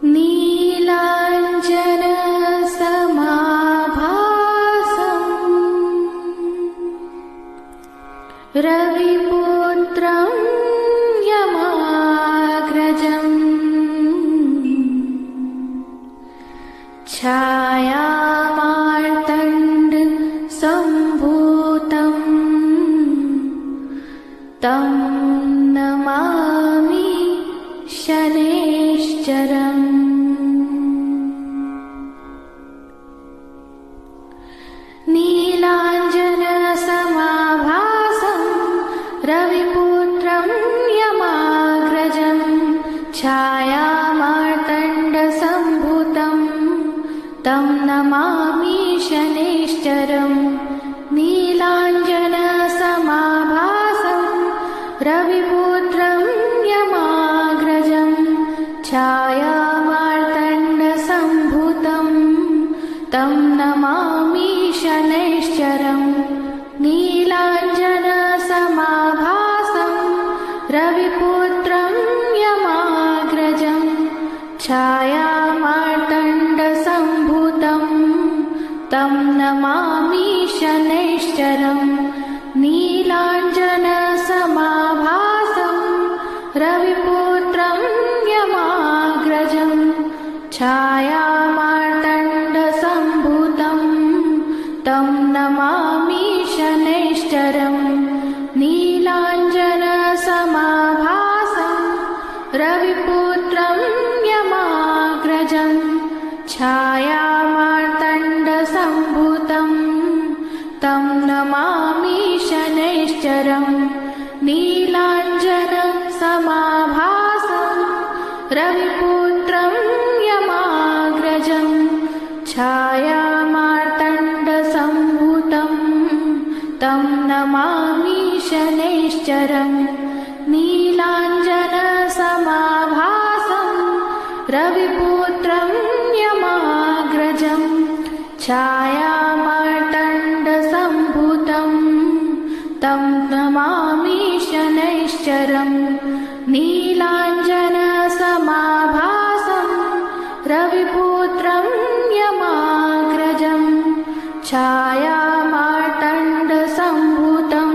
नीलाञ्जनसमाभासम् रविपुत्रं यमाग्रजम् छायामार्तण्डसम्भूतम् तं नमामि शनैश्चरम्। नीलाञ्जनसमाभासं रविपुत्रं यमाग्रजं छायामार्तण्डसम्भूतं तं नमामि शनैश्चरम्। नीलाञ्जनसमाभासं रविपुत्रं यमाग्रजं छायामार्तण्डसम्भूतं तं नमामि शनैश्चरम्। नीलाञ्जनसमाभासं रविपुत्रं यमाग्रजं छायामार्तण्डसम्भूतं तं नमामि शनैश्चरम्। नीलाञ्जनसमाभासं रविपुत्रं यमाग्रजं छायामार्तण्डसम्भूतं तं नमामि शनैश्चरम्। नीलाञ्जनसमाभासं रविपुत्रं यमाग्रजं छायामार्तण्डसम्भूतं तं नमामि शनैश्चरम्। नीलाञ्जनसमाभासं रविपुत्रं यमाग्रजं छायामार्तण्डसम्भूतं तं नमामि शनैश्चरम्। नीलाञ्जनसमाभासं रविपुत्रं यमाग्रजं छायामार्तण्डसम्भूतं तं नमामि शनैश्चरम्। नीलाञ्जनसमाभासं रविपुत्रं यमाग्रजं छायामार्तण्डसम्भूतं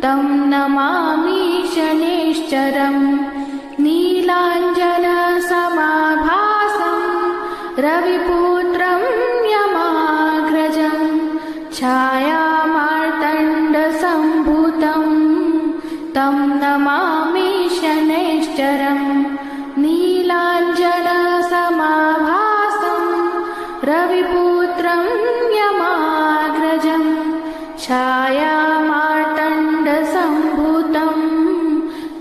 तं नमामि शनैश्चरम्। नीलाञ्जनसमाभासं रविपुत्रं यमाग्रजं छायामार्तण्डसम्भूतं तं नमामि शनैश्चरम्। नीलाञ्जनसमाभासं रविपुत्रं यमाग्रजं छायामार्तण्डसम्भूतं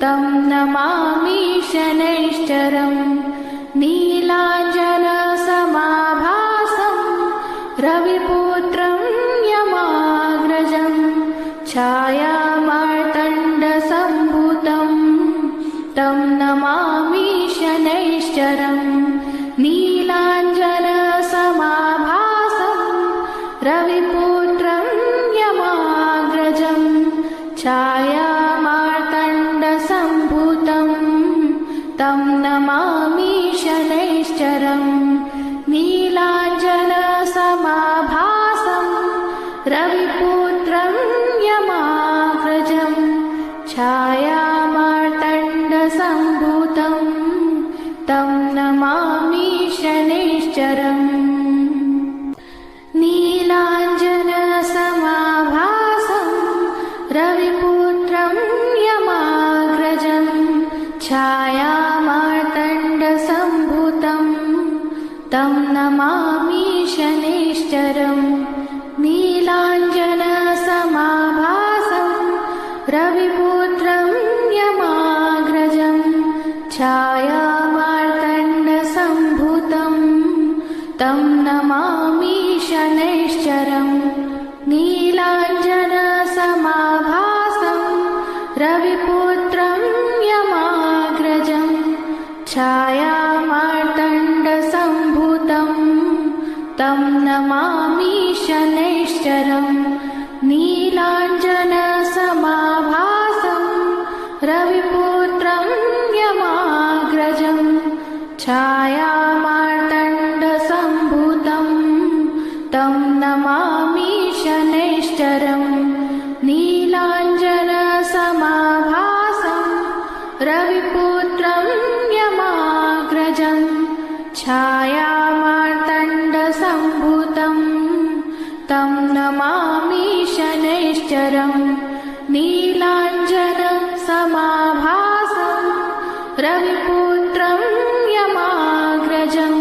तं नमामि शनैश्चरम्। नीलाञ्जनसमाभासं रविपुत्रं यमाग्रजं छायामार्तण्डसम्भूतं तं नमामि शनैश्चरम्। नीलाञ्जनसमाभासं रविपुत्रं यमाग्रजं छायामार्तण्डसम्भूतं तं नमामि शनैश्चरम्। नीलाञ्जनसमाभासं रविपुत्रं यमाग्रजं छायामार्तण्डसम्भूतं तं नमामि शनैश्चरम्। नीलाञ्जनसमाभासं रविपुत्रं यमाग्रजं छायामार्तण्डसम्भूतं तं नमामि शनैश्चरम्। नीलाञ्जनसमाभासं रविपुत्रं यमाग्रजं छायामार्तण्डसम्भूतं तं नमामि शनैश्चरम्। नीलाञ्जनसमाभासं रविपुत्रं यमाग्रजं छायामार्तण्डसम्भूतं तं नमामि शनैश्चरम्। नीलाञ्जनसमाभासं रविपुत्रं यमाग्रजं छायामार्तण्डसम्भूतं तं नमामि शनैश्चरं नीलाञ्जनसमाभासं रविपुत्रं यमाग्रजं छायामार्तण्डसम्भूतं तं नमामि शनैश्चरं नीलाञ्जनसमाभासं रविपुत्रं यमाग्रजं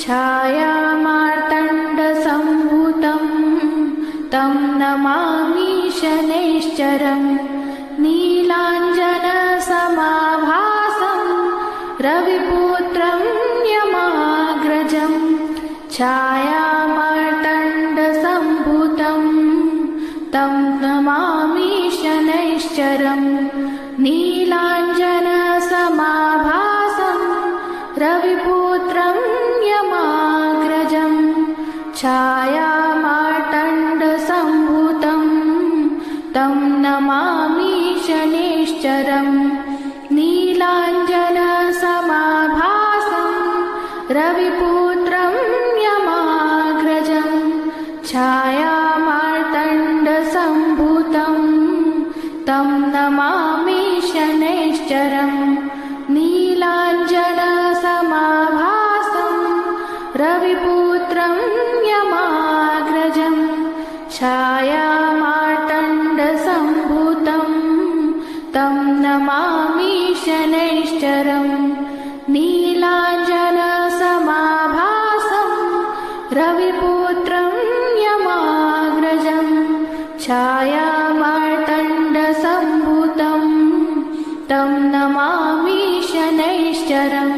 छायामार्तण्डसम्भूतं तं नमामि शनैश्चरं नीलाञ्जनसमाभासं रविपुत्रं यमाग्रजं छायामार्तण्डसम्भूतं तं नमामि शनैश्चरं नीलाञ्जनसमाभासं रविपुत्रं यमाग्रजं छायामार्तण्डसम्भूतं तं नमामि शनैश्चरं नीलाञ्जनसमाभासं रविपुत्रं यमाग्रजं छायामार्तण्डसम्भूतं तं नमामि शनैश्चरं नीलाञ्जनसमाभासं रविपुत्रं यमाग्रजं छायामार्तण्डसम्भूतं तं नमामि शनैश्चरं नीलाञ्जनसमाभासं रविपुत्रं यमाग्रजं छायामार्तण्डसम्भूतं तं नमामि शनैश्चरं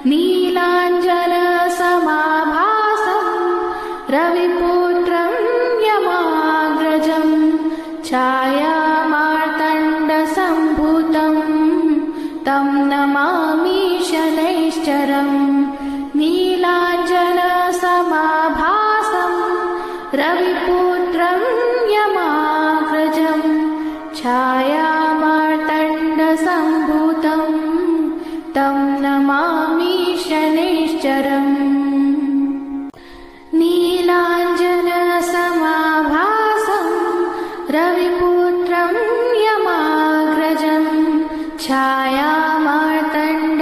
नीलाञ्जनसमाभासं रविपुत्रं यमाग्रजं छायामार्तण्डसम्भूतं तं नमामि शनैश्चरं नीलाञ्जनसमाभासं रविपुत्रं यमाग्रजं छायामार्तण्डसम्भूतं तं नमामि शनैश्चरम् नीलाञ्जनसमाभासं रविपुत्रं यमाग्रजं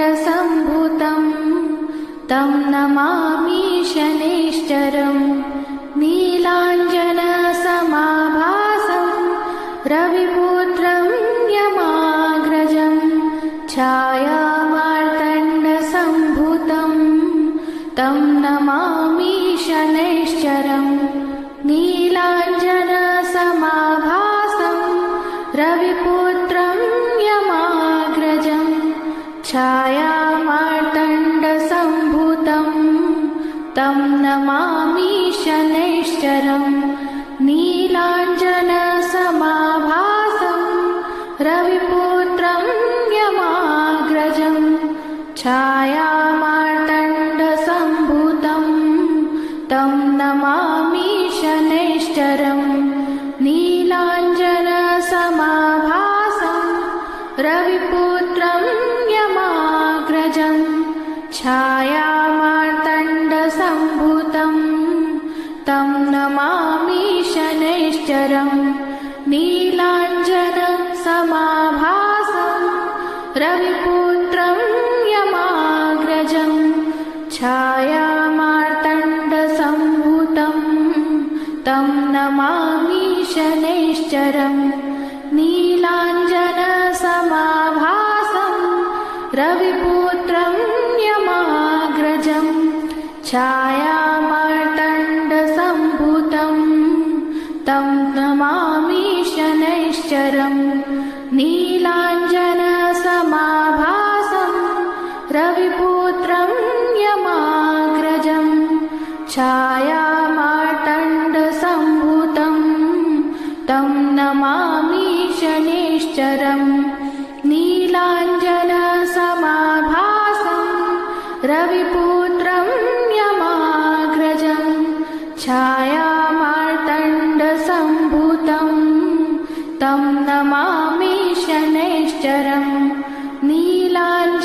छायामार्तण्डसम्भूतं तं नमामि शनैश्चरं नीलाञ्जनसमाभासं रविपुत्रं यमाग्रजं छायामार्तण्डसम्भूतं तं नमामि शनैश्चरं नीलाञ्जनसमाभासं रविपुत्रं यमाग्रजं छायामार्तण्डसम्भूतं तं नमामि शनैश्चरं नीलाञ्जनसमाभासं रविपुत्रं यमाग्रजं छायामार्तण्डसम्भूतं तं नमामि शनैश्चरं नीलाञ्जनसमाभासं रविपुत्रं यमाग्रजं छायामार्तण्डसम्भूतं तं नमामि शनैश्चरं नीलाञ्जनसमाभासं रविपुत्रं यमाग्रजं छायामार्तण्डसम्भूतं तं नमामि शनैश्चरं नीलाञ्जनसमाभासं रविपुत्रं यमाग्रजं छायामार्तण्डसम्भूतं तं नमामि शनैश्चरं नीलाञ्जनसमाभासं रविपुत्रं यमाग्रजं छायामार्तण्डसम्भूतं तं नमामि शनैश्चरं नीलाञ्जनसमाभासं रविपुत्रं यमाग्रजं छायामार्तण्डसम्भूतं तं नमामि शनैश्चरं नीलाञ्जनसमाभासं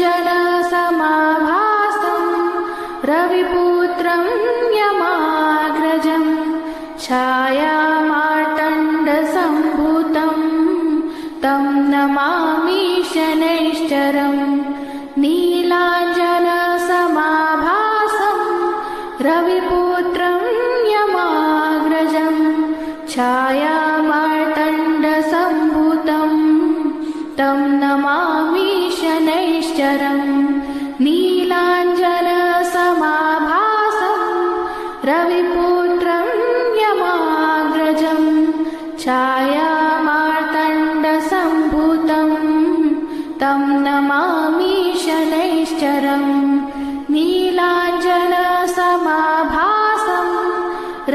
नीलाञ्जनसमाभासं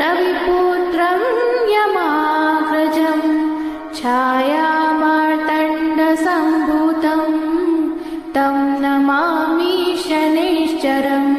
रविपुत्रं यमाग्रजं छायामार्तण्डसम्भूतं तं नमामि शनैश्चरम्